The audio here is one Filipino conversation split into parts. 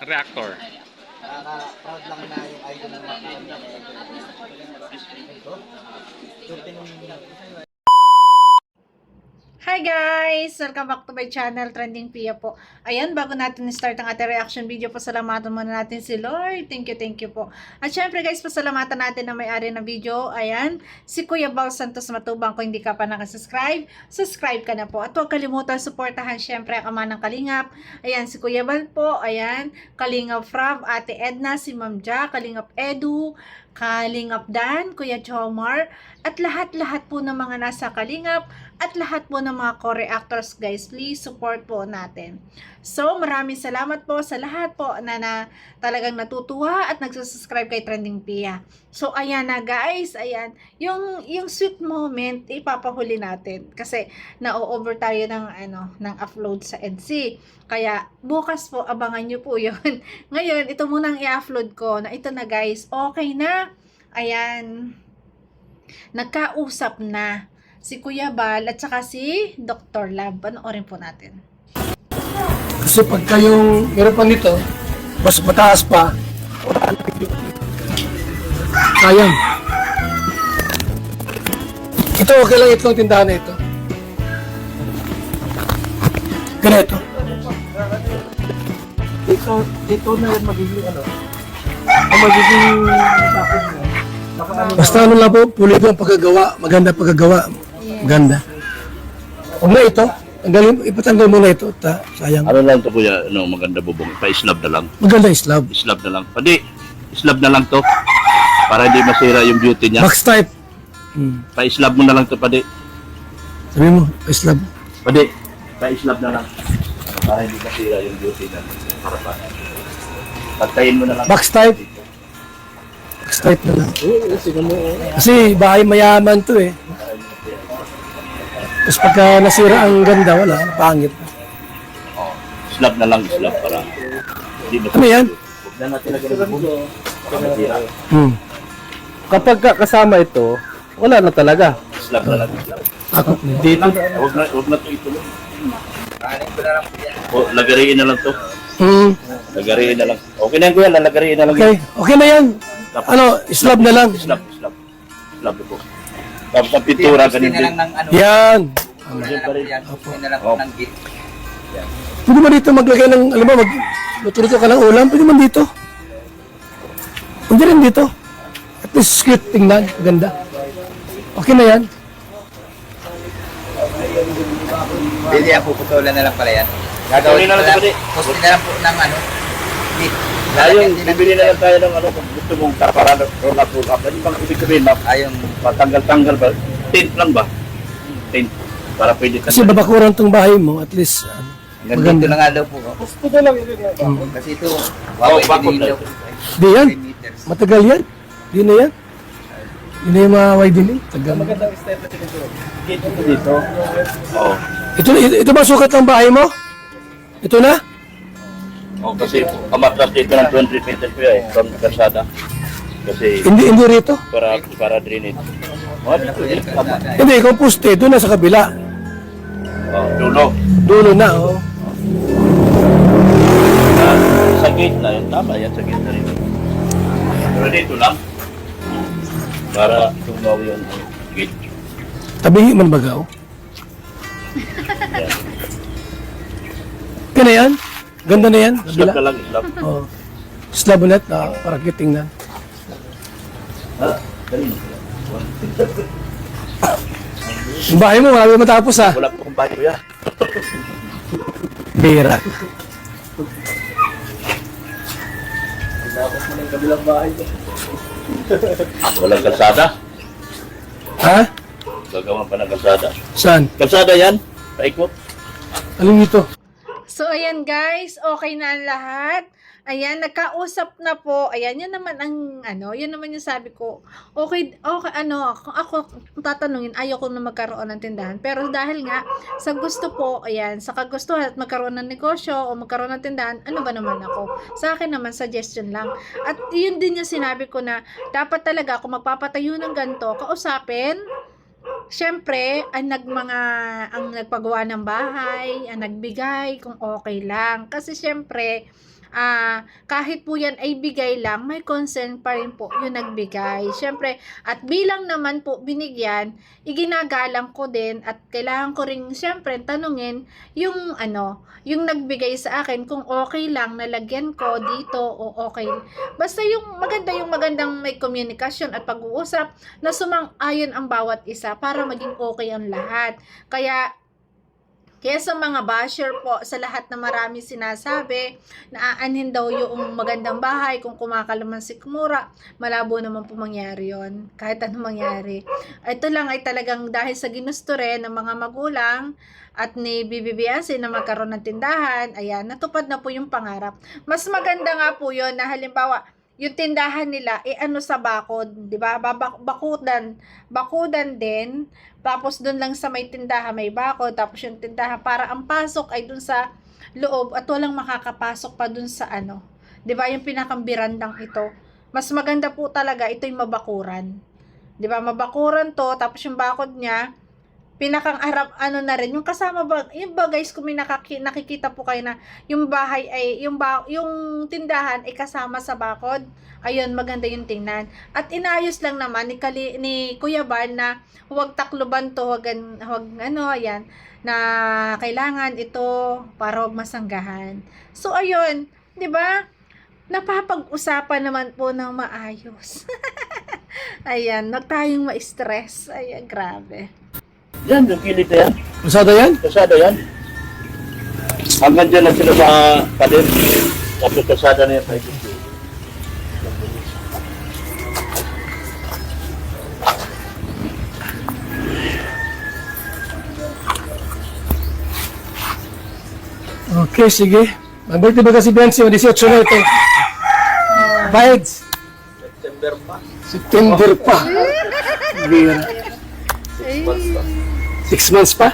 Reactor. Nakaka-proud lang na yung idol ng mga ito. 13 Hi guys! Welcome back to my channel, Trending Pia po. Ayan, bago natin start ang ating reaction video, pasalamatan muna natin si Lord. Thank you po. At syempre guys, pasalamatan natin na may-ari ng video. Ayan, si Kuya Bal Santos Matubang. Kung hindi ka pa nakasubscribe, subscribe ka na po. At huwag kalimutan supportahan syempre ang ama ng Kalingap. Ayan, si Kuya Bal po. Ayan, Kalingap Frab, Ate Edna, si Ma'am Ja, Kalingap Edu, Kalingap Dan, Kuya Jomar, at lahat-lahat po ng mga nasa Kalingap, at lahat po ng mga co-reactors guys, please support po natin. So, maraming salamat po sa lahat po na talagang natutuwa at nagsusubscribe kay Trending Pia. So, ayan na guys, ayan, yung sweet moment, ipapahuli natin. Kasi, na-over tayo ng upload sa EDC. Kaya, bukas po, abangan nyo po yun. Ngayon, ito munang i-upload ko, na ito na guys, okay na. Ayan, nagkausap na si Kuya Bal at saka si Dr. Lab. Panoorin po natin. Kasi pagka yung hirapan nito, mas mataas pa, sayang. Ito, okay lang itong tindahan na ito. Ganito. Ito na yan magiging ano? Ang magiging sakit mo. Basta ano lang po, pulido ang pagkagawa, maganda pagkagawa. Maganda. Huwag na ito. Ipatanggal mo na ito. Sayang. Ano lang to kuya, maganda bubong. Pa-slab na lang. Maganda islab. Slab na lang. Pwede, slab na lang to. Para hindi masira yung beauty niya. Max type. Pa-slab mo na lang to, pwede. Sabi mo, islab. Pwede, pa-slab na lang. Para hindi masira yung beauty niya. Para pa. Pagtayin mo na lang. Max type. Max type na lang. Kasi bahay mayaman to eh. Tapos pagka nasira ang ganda, wala. Pangit. Oh, slab na lang, slab para. Hindi Ano yan? Huwag na natin lagyan ng bubong. Para masira. Kapag kasama ito, wala na talaga. Slab na lang, slab. Ako. Dito, Huwag na to ituloy. O, lagariin na lang to. Lagariin na lang. Okay na yan kuya, lalagariin na lang. Okay. Okay na yan. Ano, islab na lang. Slab. Slab po. Tapos ang pintura ganun din. Yan. Pwede mo dito maglagay ng, alam mo, magluto ka ng ulam, pwede mo dito. Pwede rin dito. At least cute, tingnan, maganda. Okay na yan. Pwede yan, puputulan na lang pala yan. Gagawin na lang ito. Postin na lang po ng ano. Ayun, bibili na lang tayo ng ano, kung gusto mong para roll up. Ano bang ibig sabihin, ma'am? Ayun. Patanggal-tanggal ba? Tint lang ba? Tint. Para pwede Kasi babakuran tong bahay mo, at least, Ganito na nga daw po. Gusto na lang yun. Kasi ito, bakit hindi na? daw. Di yan. 3 meters. Matagal yan. Di na yan. Di na yung mga YDL. Tagal. dito. Oo. Ito ba sukat ng bahay mo? Ito na? Oh, kasi amatras dito ng 20 meters ko yan, from Karsada. Kasi Hindi rito. para drainage. Oh, dito din. Tama. Hindi, ikaw poste. Doon na sa kabila. Oh, dulo. Dulo na, oh. Sa gate na yun, tama yan sa gate na rin. Pero dito lang. Para tumaw yung gate. Tabihi man bagaw. Yan. Kaya yan? Ganda na yan. Slab Kabila. na lang, slab. Oh. Slab ulit, para kitingnan. Ah, dali. Yung bahay mo, marami matapos ha. Wala pa kong bahay kuya. Bira. Tapos mo ng kabilang bahay. Walang kalsada. Ha? Gagawa pa ng kalsada. Saan? Kalsada yan? Paikot. Alin ito? So, ayan guys, okay na ang lahat. Ayan, nagkausap na po. Ayan, yun naman ang, yun naman yung sabi ko. Okay, kung ako tatanungin, ayaw ko na magkaroon ng tindahan. Pero dahil nga, sa gusto po, ayan, sa kagustuhan at magkaroon ng negosyo o magkaroon ng tindahan, ano ba naman ako? Sa akin naman, suggestion lang. At yun din yung sinabi ko na, dapat talaga, kung magpapatayo ng ganito, kausapin Siyempre, ang nagpagawa ng bahay, ang nagbigay kung okay lang. Kasi siyempre, kahit po yan ay bigay lang, may concern pa rin po yung nagbigay. Siyempre, at bilang naman po binigyan, iginagalang ko din at kailangan ko rin siyempre tanungin yung yung nagbigay sa akin kung okay lang nalagyan ko dito o okay. Basta yung magandang may komunikasyon at pag-uusap na sumang-ayon ang bawat isa para maging okay ang lahat. Kaya sa mga basher po, sa lahat na marami sinasabi, na aanhin daw yung magandang bahay kung kumakalaman si Kumura, malabo naman po mangyari yon kahit anong mangyari. Ito lang ay talagang dahil sa ginusto rin ng mga magulang at ni BBBS na magkaroon ng tindahan, ayan, natupad na po yung pangarap. Mas maganda nga po yon na halimbawa, yung tindahan nila, sa bakod, di ba? Bakudan din, tapos doon lang sa may tindahan may bakod, tapos yung tindahan para ang pasok ay doon sa loob at walang makakapasok pa doon sa di ba? Yung pinakambirandang ito. Mas maganda po talaga ito yung mabakuran. Di ba? Mabakuran to, tapos yung bakod niya, pinakang arap na rin yung kasama yung ba guys, kung may nakikita po kayo na yung bahay ay yung tindahan ay kasama sa bakod, ayun, maganda yung tingnan. At inayos lang naman ni Kuya Bal na huwag takloban to, ayan, na kailangan ito para huwag masanggahan. So ayun, 'di ba? Napapag-usapan naman po ng maayos. Ayan, wag tayong ma-stress. Ayan, grabe. Yan, yung kilid na yan. Usada yan? Kasada yan. Hanggang dyan lang sila sa pader. Tapos kasada na yan. Okay, sige. Mag-birthday ba kasi Bensi? 18 na ito. Bides. September pa. Bira. 6 months pa?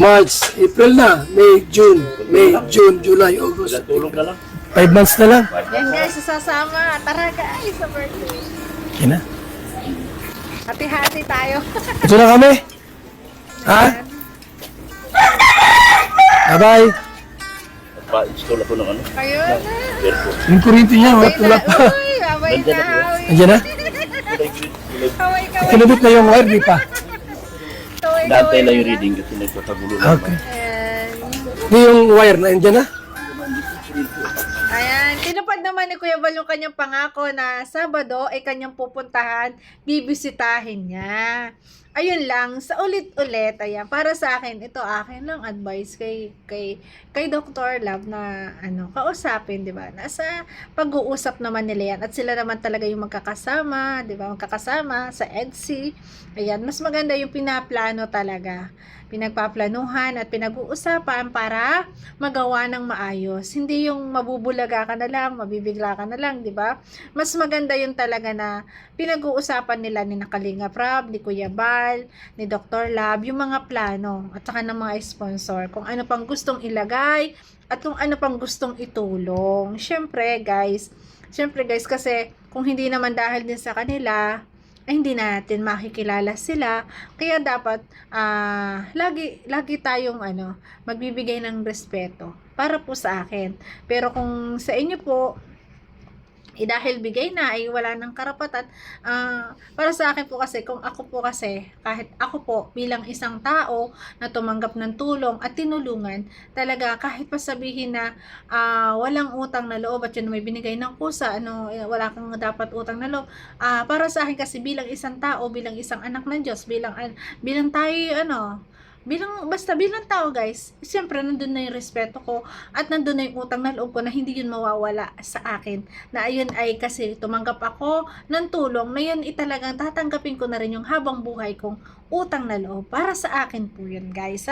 March, April na, May, June, July, August. Ilang tulog na lang. 5 months na lang. Yan guys, sasama. Tara guys, sa birthday. Yan na. Hati-hati tayo. Ito na kami. Ha? Bye-bye. Pa-install ako ng Ayun na. aircon. Yung kurinti niya, wala pa. Uy, babay ka. Uy. Andiyan na? Kaway ka. Kinabit na yung wire, di pa. Naantay lang yung reading kasi nagkakagulo lang. Okay. Ayan. Di yung wire na, andiyan na? Ayan, tinupad naman ni Kuya Bal yung kanyang pangako na Sabado ay kanyang pupuntahan, bibisitahin niya. Ayun lang, sa ulit-ulit, ayan, para sa akin, ito akin lang advice kay Dr. Love na kausapin, 'di ba? Nasa pag-uusap naman nila yan at sila naman talaga yung magkakasama, 'di ba? Magkakasama sa EDSI. Ayan, mas maganda yung pinaplano talaga. Pinagpaplanuhan at pinag-uusapan para magawa ng maayos. Hindi yung mabubulaga ka na lang, mabibigla ka na lang, di ba? Mas maganda yung talaga na pinag-uusapan nila ni Kalinga Prab, ni Kuya Bal, ni Dr. Lab, yung mga plano at saka ng mga sponsor, kung ano pang gustong ilagay at kung ano pang gustong itulong. Siyempre guys, kasi kung hindi naman dahil din sa kanila, ay hindi natin makikilala sila. Kaya dapat lagi tayong magbibigay ng respeto para po sa akin. Pero kung sa inyo po dahil bigay na ay wala ng karapatan, para sa akin po kasi, kung ako po kasi, kahit ako po bilang isang tao na tumanggap ng tulong at tinulungan, talaga kahit pa sabihin na walang utang na loob at yun may binigay ng kusa, wala kang dapat utang na loob, para sa akin kasi bilang isang tao, bilang isang anak ng Diyos, bilang tayo basta bilang tao guys, siyempre nandun na yung respeto ko at nandun na yung utang na loob ko na hindi yun mawawala sa akin, na ayun ay kasi tumanggap ako ng tulong na yun talagang tatanggapin ko na rin yung habang buhay kong utang na loob. Para sa akin po yun guys,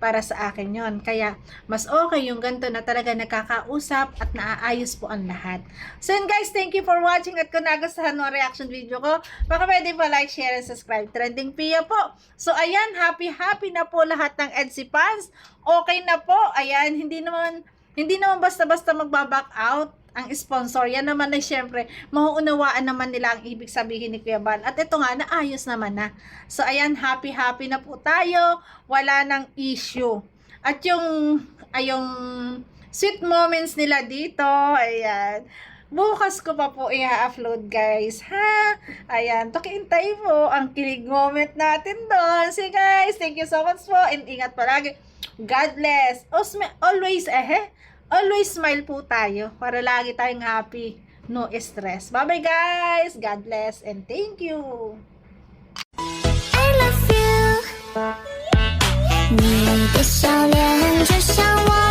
para sa akin yun. Kaya mas okay yung ganito na talaga nakakausap at naaayos po ang lahat. So yun guys, thank you for watching at kung nagustuhan mo ang reaction video ko, baka pwede pa like, share, and subscribe. Trending Pia po. So ayan, happy na po lahat ng EDSI fans. Okay na po. Ayan, hindi naman basta-basta magbaback out. ang sponsor. Yan naman ay syempre, mauunawaan naman nila ang ibig sabihin ni Kuya Bal. At ito nga, naayos naman na. So, ayan, happy na po tayo. Wala nang issue. At yung sweet moments nila dito, ayan, bukas ko pa po i-upload, guys, ha? Ayan, pakihintay po ang kilig moment natin doon. So, guys, thank you so much po, and ingat palagi. God bless. Always smile po tayo para lagi tayong happy, no stress. Bye-bye, guys. God bless, and thank you. I love you，你的笑脸就像我。